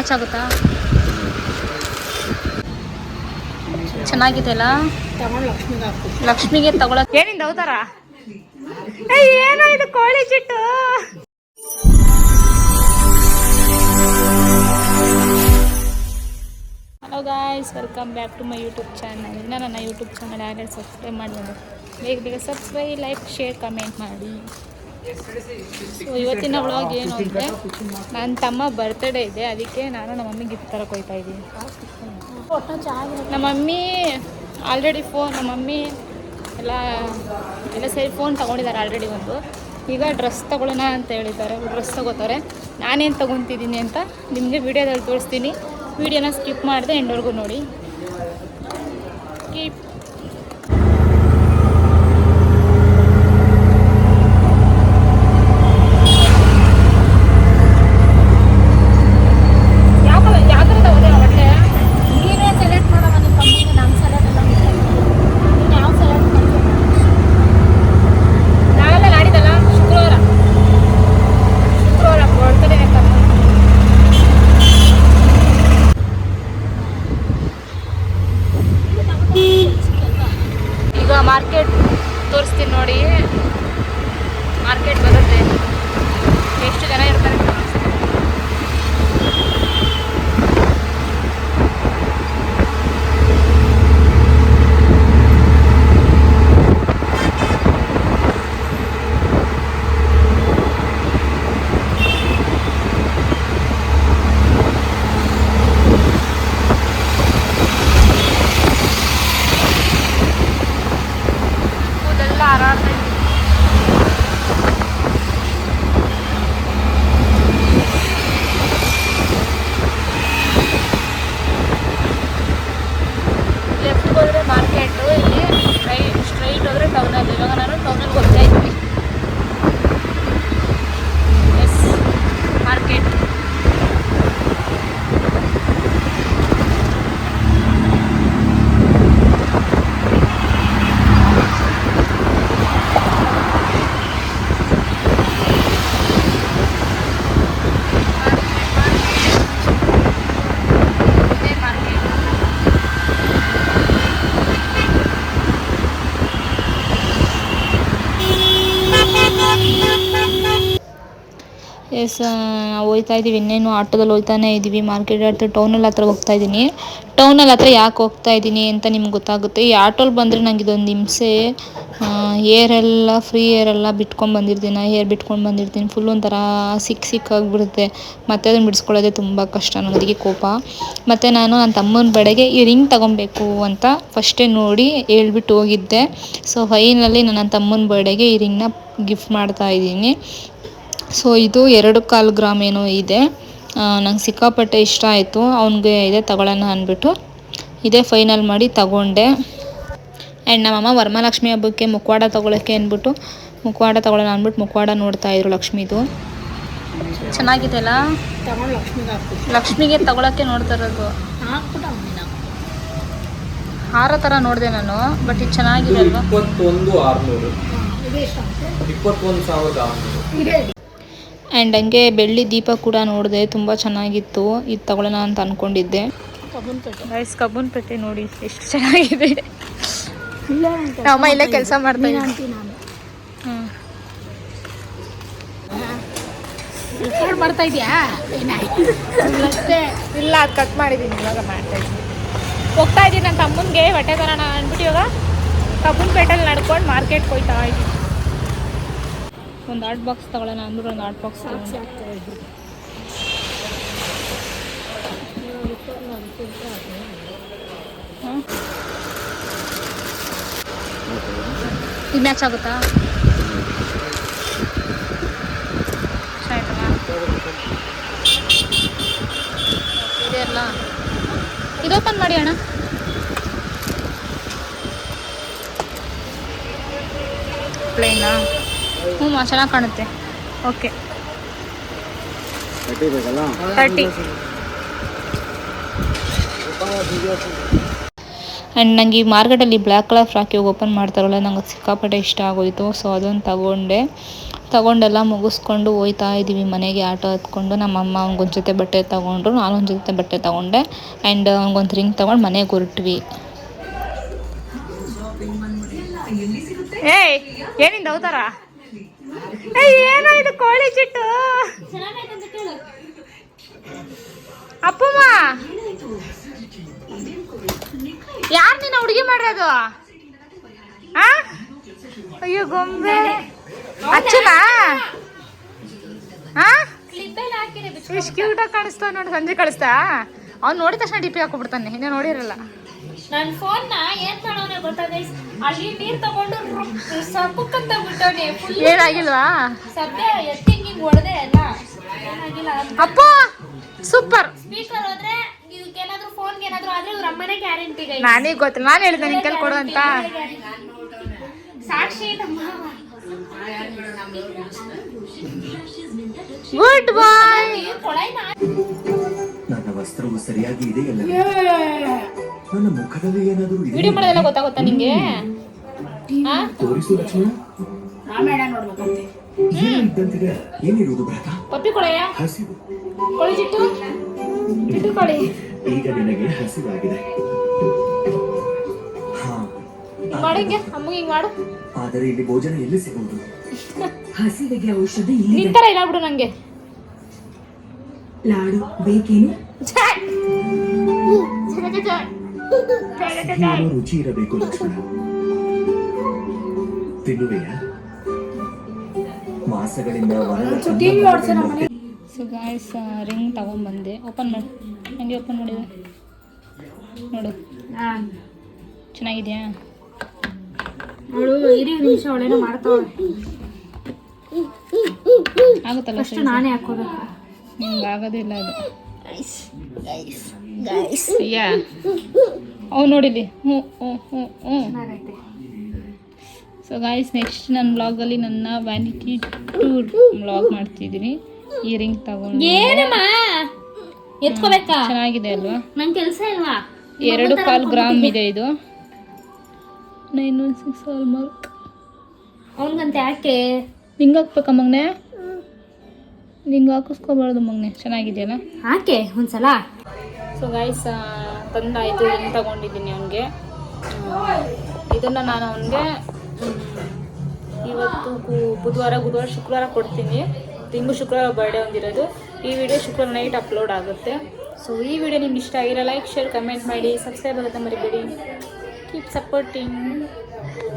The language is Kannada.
ಮ್ಯಾಚ್ ಆಗುತ್ತಾ? ಚೆನ್ನಾಗಿದೆ ಅಲ್ಲ? ಲಕ್ಷ್ಮಿಗೆ ತಗೊಳಕ್ ಏನಿಂದ ಅವತಾರ? ಏನೋ ಇದು ಕೋಳಿ ಚಿಟ್ಟು. Hello guys, welcome back to my YouTube channel. ಇನ್ನು ನನ್ನ ಯೂಟ್ಯೂಬ್ ಚಾನಲ್ ಯಾರ್ಯಾರು ಸಬ್ಸ್ಕ್ರೈಬ್ ಮಾಡಿದ್ರು ಬೇಗ ಸಬ್ಸ್ಕ್ರೈಬ್, ಲೈಕ್, ಶೇರ್, ಕಮೆಂಟ್ ಮಾಡಿ. ಸೊ ಇವತ್ತಿನ ವ್ಲಾಗ್ ಏನು ಅಂದರೆ, ನನ್ನ ತಮ್ಮ ಬರ್ತ್ಡೇ ಇದೆ, ಅದಕ್ಕೆ ನಾನು ನಮ್ಮ ಮಮ್ಮಿ ಗಿಫ್ಟ್ ತರಕ್ಕೆ ಹೋಗ್ತಾ ಇದ್ದೀನಿ. ನಮ್ಮ ಮಮ್ಮಿ ಆಲ್ರೆಡಿ ನಮ್ಮ ಮಮ್ಮಿ ಎಲ್ಲ ಸೇರಿ ಫೋನ್ ತೊಗೊಂಡಿದ್ದಾರೆ ಆಲ್ರೆಡಿ ಒಂದು. ಈಗ ಡ್ರೆಸ್ ತೊಗೊಳ್ಳೋಣ ಅಂತ ಹೇಳಿದ್ದಾರೆ, ಡ್ರೆಸ್ ತೊಗೋತಾರೆ. ನಾನೇನು ತೊಗೊತಿದ್ದೀನಿ ಅಂತ ನಿಮಗೆ ವಿಡಿಯೋದಲ್ಲಿ ತೋರಿಸ್ತೀನಿ. ವಿಡಿಯೋನ ಸ್ಕಿಪ್ ಮಾಡಿದೆ ಎಂಡ್ವರೆಗೂ ನೋಡಿ. ಮಾರ್ಕೆಟ್ ತೋರಿಸ್ತೀನಿ ನೋಡಿ. ಮಾರ್ಕೆಟ್ ಬರುತ್ತೆ, ಎಷ್ಟು ಜನ ಇರ್ತಾರೆ. ಲೆಫ್ಟ್ ಹೋದರೆ ಮಾರ್ಕೆಟು, ಇಲ್ಲಿ ಸ್ಟ್ರೈಟ್ ಹೋದರೆ ಟೌನಲ್ಲಿ. ಇವಾಗ ನಾನು ಟೌನಲ್ಲಿ ಹೋಗ್ತಾ ಇದ್ದೀನಿ. S, market. ಎಸ್, ಹೋಗ್ತಾ ಇದ್ದೀವಿ. ಇನ್ನೇನು ಆಟೋದಲ್ಲಿ ಹೋಗ್ತಾನೆ ಇದ್ದೀವಿ. ಮಾರ್ಕೆಟ್ ಹತ್ರ ಟೌನಲ್ಲಿ ಹತ್ರ ಹೋಗ್ತಾ ಇದ್ದೀನಿ. ಟೌನಲ್ಲಿ ಹತ್ರ ಯಾಕೆ ಹೋಗ್ತಾ ಇದ್ದೀನಿ ಅಂತ ನಿಮ್ಗೆ ಗೊತ್ತಾಗುತ್ತೆ. ಈ ಆಟೋಲ್ಲಿ ಬಂದರೆ ನಂಗೆ ಇದೊಂದು ಹಿಂಸೆ. ಏರೆಲ್ಲ ಫ್ರೀ ಏರೆಲ್ಲ ಬಿಟ್ಕೊಂಡು ಬಂದಿರ್ತೀನಿ, ಏರ್ ಬಿಟ್ಕೊಂಡು ಬಂದಿರ್ತೀನಿ. ಫುಲ್ ಒಂಥರ ಸಿಕ್ಕಾಗಿಬಿಡುತ್ತೆ. ಮತ್ತೆ ಅದನ್ನು ಬಿಡಿಸ್ಕೊಳ್ಳೋದೇ ತುಂಬ ಕಷ್ಟ. ನನಗೆ ಕೋಪ. ಮತ್ತು ನಾನು ನನ್ನ ತಮ್ಮನ ಬಡೆಗೆ ಈ ರಿಂಗ್ ತೊಗೊಬೇಕು ಅಂತ ಫಸ್ಟೇ ನೋಡಿ ಹೇಳ್ಬಿಟ್ಟು ಹೋಗಿದ್ದೆ. ಸೊ ಫೈನಲಿ ನನ್ನ ತಮ್ಮನ ಬರ್ಡೆಗೆ ಈ ರಿಂಗ್ನ ಗಿಫ್ಟ್ ಮಾಡ್ತಾ ಇದ್ದೀನಿ. ಸೊ ಇದು 2.25 ಗ್ರಾಮ್ ಏನೋ ಇದೆ. ನಂಗೆ ಸಿಕ್ಕಾಪಟ್ಟೆ ಇಷ್ಟ ಆಯಿತು. ಅವನಿಗೆ ಇದೆ ತಗೊಳ್ಳೋಣ ಅಂದ್ಬಿಟ್ಟು ಇದೇ ಫೈನಲ್ ಮಾಡಿ ತಗೊಂಡೆ. ಆ್ಯಂಡ್ ನಮ್ಮಮ್ಮ ವರಮಹಾಲಕ್ಷ್ಮಿ ಹಬ್ಬಕ್ಕೆ ಮುಖವಾಡ ತೊಗೊಳಕ್ಕೆ ಅಂದ್ಬಿಟ್ಟು ಮುಖವಾಡ ತೊಗೊಳ್ಳೋಣ ಅಂದ್ಬಿಟ್ಟು ಮುಖವಾಡ ನೋಡ್ತಾಯಿದ್ರು ಲಕ್ಷ್ಮಿದು. ಚೆನ್ನಾಗಿದೆ ಅಲ್ಲ? ಲಕ್ಷ್ಮಿಗೆ ತಗೊಳಕ್ಕೆ ನೋಡ್ತಾ ಇರೋದು. ಹಾರ ಥರ ನೋಡಿದೆ ನಾನು, ಬಟ್ ಇದು ಚೆನ್ನಾಗಿದೆ ಅಲ್ವಾ? 21,600. ಆ್ಯಂಡ್ ಹಂಗೆ ಬೆಳ್ಳಿ ದೀಪ ಕೂಡ ನೋಡಿದೆ, ತುಂಬ ಚೆನ್ನಾಗಿತ್ತು. ಇದು ತಗೊಳ್ಳೋಣ ಅಂತ ಅಂದ್ಕೊಂಡಿದ್ದೆ. ಕಬ್ಬನ್ಪೇಟೆ ನೋಡಿ ಎಷ್ಟು ಚೆನ್ನಾಗಿದೆ. ಅಮ್ಮ ಇಲ್ಲೇ ಕೆಲಸ ಮಾಡ್ತಾ ಇದೆಯಾ? ಇಲ್ಲ, ಅದು ಕಟ್ ಮಾಡಿದ್ದೀನಿ, ಇವಾಗ ಮಾಡ್ತಾ ಇದ್ದೀನಿ. ಹೋಗ್ತಾ ಇದ್ದೀನಿ ನನ್ನ ತಮ್ಮನಿಗೆ ಬಟ್ಟೆ ತರೋಣ ಅಂದ್ಬಿಟ್ಟು ಇವಾಗ ಕಬ್ಬನ್ಪೇಟೆಯಲ್ಲಿ ನಡ್ಕೊಂಡು ಮಾರ್ಕೆಟ್ಗೆ ಹೋಗ್ತಾ ಇದ್ದೀನಿ. ಒಂದು ಆರ್ಟ್ ಬಾಕ್ಸ್ ತಗೊಳ್ಳೋಣ ಅಂದ್ಬಿಟ್ಟು ಒಂದು ಆರ್ಟ್ ಬಾಕ್ಸ್ ಇದು ಮ್ಯಾಚ್ ಆಗುತ್ತಾ? ಆಯ್ತಲ್ಲ, ಇದೆ ಅಲ್ಲ. ಇದು ಓಪನ್ ಮಾಡಿ ಅಣ್ಣ. ಪ್ಲೇನಾ? ಹ್ಞೂ, ಚೆನ್ನಾಗಿ ಕಾಣುತ್ತೆ. ಓಕೆ, 30. ಆ್ಯಂಡ್ ನನಗೆ ಈ ಮಾರ್ಕೆಟಲ್ಲಿ ಬ್ಲ್ಯಾಕ್ ಕಲರ್ ಫ್ರಾಕ್ ಇವಾಗ ಓಪನ್ ಮಾಡ್ತಾರಲ್ಲ, ನಂಗೆ ಸಿಕ್ಕಾಪಟ್ಟೆ ಇಷ್ಟ ಆಗೋಯಿತು. ಸೊ ಅದೊಂದು ತಗೊಂಡೆ. ತಗೊಂಡೆಲ್ಲ ಮುಗಿಸ್ಕೊಂಡು ಹೋಯ್ತಾ ಇದ್ದೀವಿ ಮನೆಗೆ ಆಟೋ ಹತ್ಕೊಂಡು. ನಮ್ಮಮ್ಮ ಅವ್ನಿಗೊಂದು ಜೊತೆ ಬಟ್ಟೆ ತೊಗೊಂಡ್ರು, ನಾನೊಂದು ಜೊತೆ ಬಟ್ಟೆ ತೊಗೊಂಡೆ ಆ್ಯಂಡ್ ಅವ್ನಿಗೊಂದು ರಿಂಗ್ ತೊಗೊಂಡು ಮನೆಗೆ ಹೊರಟ್ವಿ. ಏಯ್ ಏನಿಂದ ಅವತಾರ? ಏನೋ ಇದು ಕೋಳಿ ಚಿಟ್ಟು. ಅಪ್ಪಮ್ಮ ಯಾರು ನೀನು ಹುಡುಗಿ ಮಾಡಿರೋದು? ಅಯ್ಯೋ ಗೊಂಬೆ ಅಚ್ಚನಾ? ಇಷ್ಟು ಕ್ಯೂಟಾಗಿ ಕಾಣಿಸ್ತಾ ನೋಡಿ. ಸಂಜೆ ಕಳಿಸ್ತಾ ಅವ್ನು ನೋಡಿದ ತಕ್ಷಣ ಡಿಪಿ ಹಾಕೊಬಿಡ್ತಾನೆ, ಇನ್ನೇ ನೋಡಿರಲ್ಲ. ನನ್ನ ಫೋನ್ನ ಏನ್ ಮಾಡೋನೆ ಗೊತ್ತಾ ಗೈಸ್, ಅಲ್ಲಿ ನೀರ್ ತಗೊಂಡು ಸಕ್ಕಂತ ಬಿಟ್ಟೋನೆ. ಏನಾಗಿಲ್ವಾ? ಸದ್ಯ ಎತ್ತಿಂಗ್ ಹಿಂಗ್ ಹೊಡೆದೆ ಎಲ್ಲ ಏನಾಗಿಲ್ಲ. ಅಪ್ಪ ಸೂಪರ್. ಸ್ಪೀಕರ್ ಹೋದ್ರೆ ಇದಕ್ಕೇನಾದ್ರೂ ಫೋನ್ಗೆ ಏನಾದ್ರೂ ಆದ್ರೆ ಇವ್ರ ಅಮ್ಮನೇ ಗ್ಯಾರಂಟಿ ಗೈಸ್. ನನಗೆ ಗೊತ್ತಿಲ್ಲ, ನಾನು ಹೇಳಿದ್ದೆ ನಿನ್ ಕೈಲಿ ಕೊಡು ಅಂತ. ಸಾಕ್ಷಿ ನಮ್ಮ ಗುಡ್ ಬಾಯ್. ನನ್ನ ವಸ್ತ್ರವು ಸರಿಯಾಗಿ ಇದೆ ಎಲ್ಲ. ನನ್ನ ಮುಖದಲ್ಲಿ ಏನಾದರೂ ಇದೆ? ವಿಡಿಯೋ ಮಾಡೋದೆಲ್ಲ ಗೊತ್ತಾಗುತ್ತಾ ನಿಂಗೆ? ತೋರಿಸು ಲಕ್ಷ್ಮಣ. ಇದ್ದಂತಿದೆ. ಏನಿರುವುದು ಭ್ರಾತ? ಪಪ್ಪಿ ಕೊಳೆಯ ಹಸಿವು. ಕೋಳಿ ಚಿಟ್ಟು ಚಿಟ್ಟು ಕೋಳಿ. ಈಗ ನಿನಗೆ ಹಸಿವಾಗಿದೆ. ಹಾ ಮಾಡಂಗೆ ಅಮ್ಮಗೆ ಹಿಂಗ್ ಮಾಡು. ಆದರೆ ಇಲ್ಲಿ ಭೋಜನ ಎಲ್ಲಿ ಸಿಗುವುದು? ಹಸಿವಿಗೆ ಔಷಧಿ ಇಲ್ಲಿ. ನಿಂತರ ಇಲ್ಲ ಬಿಡು ನಂಗೆ. ಲಾಡು ಬೇಕೇನು? ಏನೋ ರುಚಿ ಇರಬೇಕು ಲಕ್ಷ್ಮಣ. ತಿನ್ನುವೆಯ? ಮಾಸಗಳಿಂದ ಸೊ ಗಾಯ್ಸ್ ರಿಂಗ್ ತಗೊಂಡ್ಬಂದೆ. ಓಪನ್ ಮಾಡಿ, ಹಂಗೆ ಓಪನ್ ಮಾಡಿದೆ ನೋಡು. ಚೆನ್ನಾಗಿದೆಯಾ? ಅವಳು ಇರಿ ನಿಮಿಷ ಅವಳೇನೋ ಮಾಡ್ತಾವಳೆ. ಆಗುತ್ತಲ್ಲ ಅಷ್ಟು ನಾನೇ ಹಾಕೋಬೇಕು. ನಿಮ್ಗೆ ಆಗೋದಿಲ್ಲ ಅದು. ಯಾ ಅವು ನೋಡಿಲಿ. ಹ್ಞೂ ಹ್ಞೂ ಹ್ಞೂ ಹ್ಞೂ. ಸೊ ಗಾಯ್ಸ್ ನೆಕ್ಸ್ಟ್ ನನ್ನ ಬ್ಲಾಗಲ್ಲಿ ನನ್ನ ವ್ಯಾನಿಟಿ ಟೂರ್ ಬ್ಲಾಗ್ ಮಾಡ್ತಿದ್ದೀನಿ. ಈ ರಿಂಗ್ ತಗೊಂಡು ಏನಮ್ಮ ಎತ್ಕೋಬೇಕಾ? ಚೆನ್ನಾಗಿದೆ ಅಲ್ವಾ? ನನ್ ಕೆಲಸ ಇಲ್ವಾ? 2.25 ಗ್ರಾಮ್ ಇದೆ ಇದು. 916 ಹಾಲ್ ಮಾರ್ಕ್. ಅವನ್ಗಂತ ಯಾಕೆ ನಿಂಗೆ ಹಾಕ್ಬೇಕಾ ಮಗನೆ? ನಿಂಗೆ ಹಾಕಿಸ್ಕೋಬಾರ್ದು ಮಗನೆ. ಚೆನ್ನಾಗಿದೆಯಲ್ಲ? ಹಾಕೆ ಒಂದ್ಸಲ. So guys ತಂದಾಯಿತು. ರಿಂಗ್ ತಗೊಂಡಿದ್ದೀನಿ ಅವನಿಗೆ. ಇದನ್ನು ನಾನು ಅವನಿಗೆ ಇವತ್ತು ಬುಧವಾರ ಶುಕ್ರವಾರ ಕೊಡ್ತೀನಿ. ತಿಂಗಳು ಶುಕ್ರವಾರ ಬರ್ಡೇ ಹೊಂದಿರೋದು. ಈ ವಿಡಿಯೋ ಶುಕ್ರವಾರ ನೈಟ್ ಅಪ್ಲೋಡ್ ಆಗುತ್ತೆ. ಸೊ ಈ ವಿಡಿಯೋ ನಿಮ್ಗೆ ಇಷ್ಟ ಆಗಿರೋ ಲೈಕ್ ಶೇರ್ ಕಮೆಂಟ್ ಮಾಡಿ, ಸಬ್ಸ್ಕ್ರೈಬ್ ಆಗುತ್ತೆ ಮರಿಬೇಡಿ. Keep supporting.